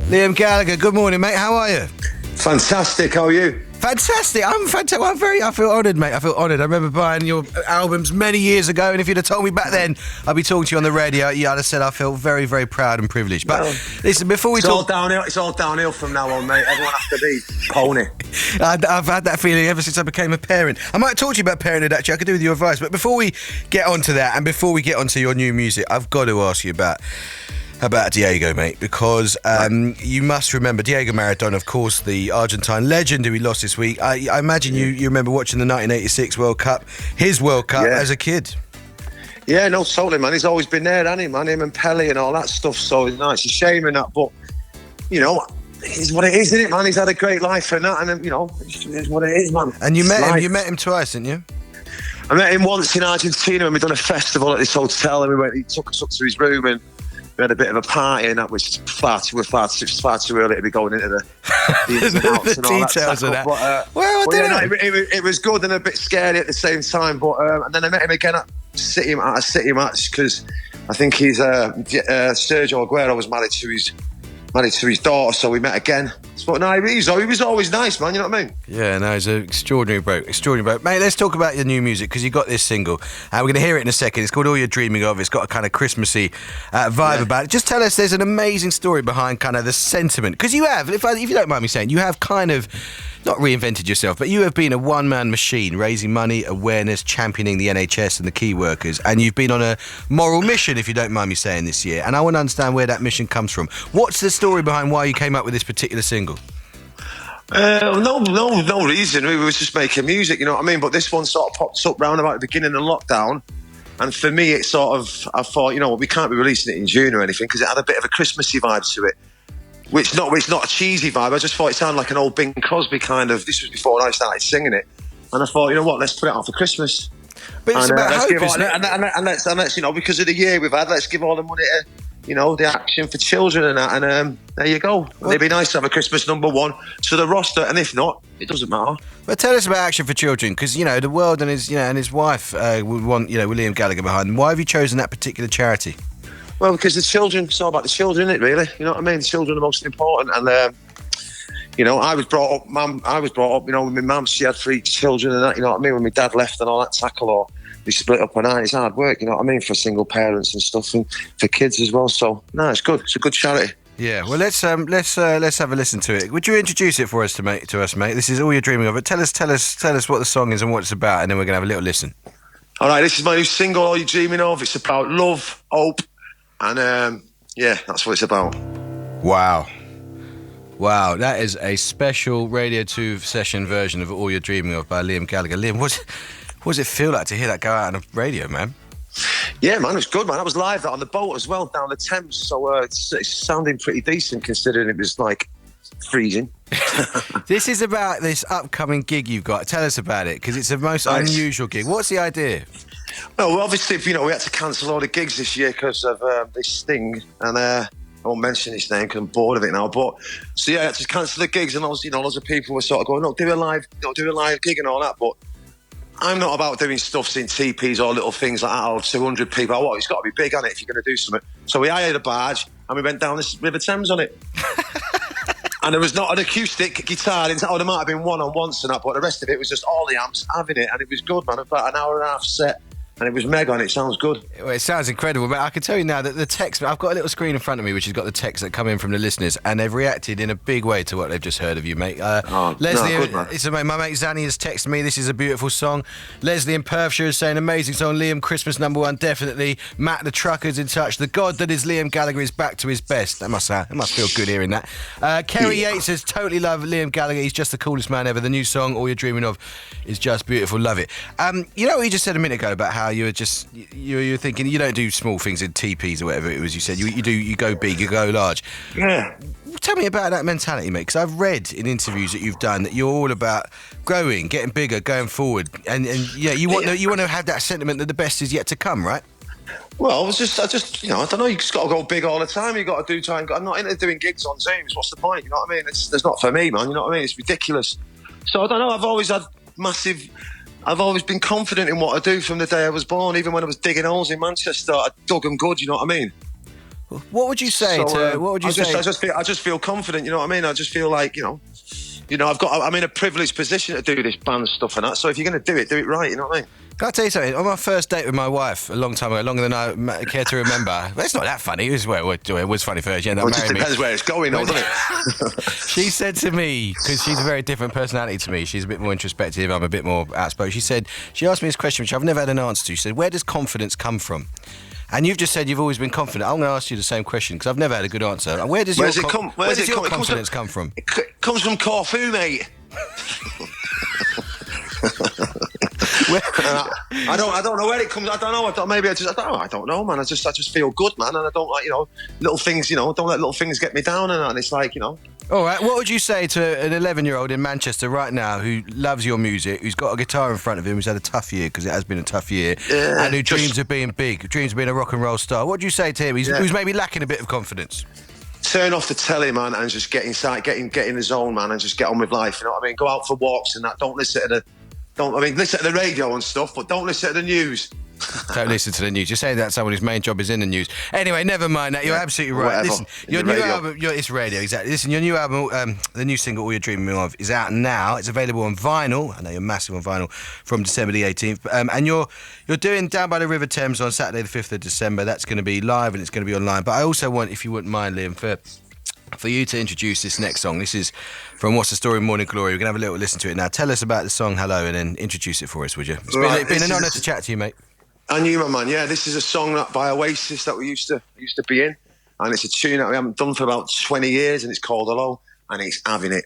Liam Gallagher, good morning, mate. How are you? Fantastic. How are you? Fantastic. I'm fantastic. I feel honoured, mate. I feel honoured. I remember buying your albums many years ago, and if you'd have told me back then I'd be talking to you on the radio, I'd have said I feel very, very proud and privileged. But listen, before we talk... It's all downhill from now on, mate. Everyone has to be pony. I've had that feeling ever since I became a parent. I might talk to you about parenthood, actually. I could do with your advice. But before we get onto that, and before we get onto your new music, I've got to ask you about Diego, mate, because you must remember Diego Maradona, of course, the Argentine legend who we lost this week. I imagine you remember watching the 1986 World Cup, his World Cup, as a kid. Yeah, no, totally, man. He's always been there, hasn't he, man? Him and Pele and all that stuff. So it's a shame in that, but you know, it's what it is, isn't it, man? He's had a great life and that, and you know, it's what it is, man. And you met him twice, didn't you? I met him once in Argentina when we done a festival at this hotel, and he took us up to his room and we had a bit of a party, and that was far too early to be going into the ins and outs and all details that. Of that. But, it was good and a bit scary at the same time. But and then I met him again at a City match because I think he's Sergio Aguero was married to his daughter, so we met again. But no, he was always nice, man, you know what I mean? Yeah, no, he's an extraordinary bloke. Mate, let's talk about your new music, because you got this single, and we're going to hear it in a second. It's called All You're Dreaming Of. It's got a kind of Christmassy vibe about it. Just tell us, there's an amazing story behind kind of the sentiment, because you have, if you don't mind me saying, you have kind of not reinvented yourself, but you have been a one-man machine, raising money, awareness, championing the NHS and the key workers, and you've been on a moral mission, if you don't mind me saying, this year, and I want to understand where that mission comes from. What's the story behind why you came up with this particular single? No reason. We were just making music, you know what I mean? But this one sort of popped up round about the beginning of lockdown, and for me, it sort of, I thought, you know, we can't be releasing it in June or anything because it had a bit of a Christmassy vibe to it. Which not a cheesy vibe. I just thought it sounded like an old Bing Crosby kind of. This was before I started singing it, and I thought, you know what, let's put it out for Christmas. But it's about hope, isn't it? And let's, you know, because of the year we've had, let's give all the money to, you know, the Action for Children and that. And there you go. Well, it'd be nice to have a Christmas #1 to the roster, and if not, it doesn't matter. But tell us about Action for Children, because you know the world and his wife would want, you know, Liam Gallagher behind them. Why have you chosen that particular charity? Well, because the children, it's all about the children, isn't it, really? You know what I mean? The children are most important. And, you know, I was brought up, you know, with my mum, she had 3 children and that, you know what I mean? When my dad left and all that tackle, or we split up on that, it's hard work, you know what I mean? For single parents and stuff, and for kids as well. So, no, it's good. It's a good charity. Yeah, well, let's have a listen to it. Would you introduce it for us to us, mate? This is All You're Dreaming Of. But tell us what the song is and what it's about, and then we're going to have a little listen. All right, this is my new single, All You're Dreaming Of. It's about love, hope, and yeah, that's what it's about. Wow, that is a special Radio 2 session version of All You're Dreaming Of by Liam Gallagher. Liam, what does it feel like to hear that go out on the radio, man? Yeah, man, it was good, man. I was live on the boat as well, down the Thames, so it's sounding pretty decent considering it was like freezing. This is about this upcoming gig you've got. Tell us about it, because it's a most unusual gig. What's the idea? Well, obviously, you know, we had to cancel all the gigs this year because of this thing, and I won't mention his name because I'm bored of it now. But so yeah, I had to cancel the gigs, and lots of people were sort of going, "Look, do a live gig and all that." But I'm not about doing stuffs in teepees or little things like that, or 200 people. Oh, it's got to be big on it if you're going to do something. So we hired a barge and we went down this River Thames on it. And there was not an acoustic guitar. There might have been one on once and that, but the rest of it was just all the amps having it, and it was good, man. About an hour and a half set. And it was mega, and it sounds good. Well, it sounds incredible, but I can tell you now that the text... I've got a little screen in front of me which has got the texts that come in from the listeners, and they've reacted in a big way to what they've just heard of you, mate. Leslie, good, man. It's my mate Zanny has texted me, this is a beautiful song. Leslie in Perthshire is saying, amazing song, Liam, Christmas #1, definitely. Matt the Trucker's in touch. The god that is Liam Gallagher is back to his best. That must feel good hearing that. Kerry Yates says, totally love Liam Gallagher. He's just the coolest man ever. The new song, All You're Dreaming Of, is just beautiful. Love it. You know what you just said a minute ago about how you were just... You're thinking you don't do small things in teepees or whatever it was you said. You go big, you go large. Yeah. Tell me about that mentality, mate, because I've read in interviews that you've done that you're all about growing, getting bigger, going forward, and yeah, you want to have that sentiment that the best is yet to come, right? Well, I just, you know, I don't know. You just got to go big all the time. You got to I'm not into doing gigs on Zooms. What's the point? You know what I mean? It's not for me, man. You know what I mean? It's ridiculous. So I don't know. I've always been confident in what I do from the day I was born. Even when I was digging holes in Manchester, I dug them good, you know what I mean? What would you say to? What would you say? I just feel confident. You know what I mean? I just feel like I'm in a privileged position to do this band stuff and that. So if you're going to do it right. You know what I mean? Can I tell you something? On my first date with my wife a long time ago, longer than I care to remember. But it's not that funny. It was funny for her. She ended up It just marrying me. depends where it's going, though, doesn't it? She said to me, because she's a very different personality to me, she's a bit more introspective, I'm a bit more outspoken. She asked me this question, which I've never had an answer to. She said, where does confidence come from? And you've just said you've always been confident. I'm going to ask you the same question, because I've never had a good answer. And where does your confidence come from? It comes from Corfu, mate. I don't know where it comes. I don't know. I don't know, man. I just feel good, man, and I don't like little things. Don't let little things get me down, and it's like All right. What would you say to an 11-year-old in Manchester right now who loves your music, who's got a guitar in front of him, who's had a tough year because it has been a tough year, and who dreams of being big, dreams of being a rock and roll star? What would you say to him? Who's maybe lacking a bit of confidence? Turn off the telly, man, and just get inside, get in the zone, man, and just get on with life. You know what I mean? Go out for walks and that. Listen to the radio and stuff, but don't listen to the news. Don't listen to the news. You're saying that someone whose main job is in the news. Anyway, never mind that. You're absolutely right. Whatever. Listen, your new album, it's radio, exactly. Listen, your new album, the new single, All You're Dreaming Of, is out now. It's available on vinyl. I know you're massive on vinyl from December the 18th. And you're doing Down by the River Thames on Saturday the 5th of December. That's going to be live and it's going to be online. But I also want, if you wouldn't mind, Liam, for you to introduce this next song. This is from What's the Story, Morning Glory. We're going to have a little listen to it now. Tell us about the song Hello and then introduce it for us, would you? It's been an honour to chat to you, mate. And you, my man. Yeah, this is a song by Oasis that we used to be in, and it's a tune that we haven't done for about 20 years, and it's called Hello, and it's having it.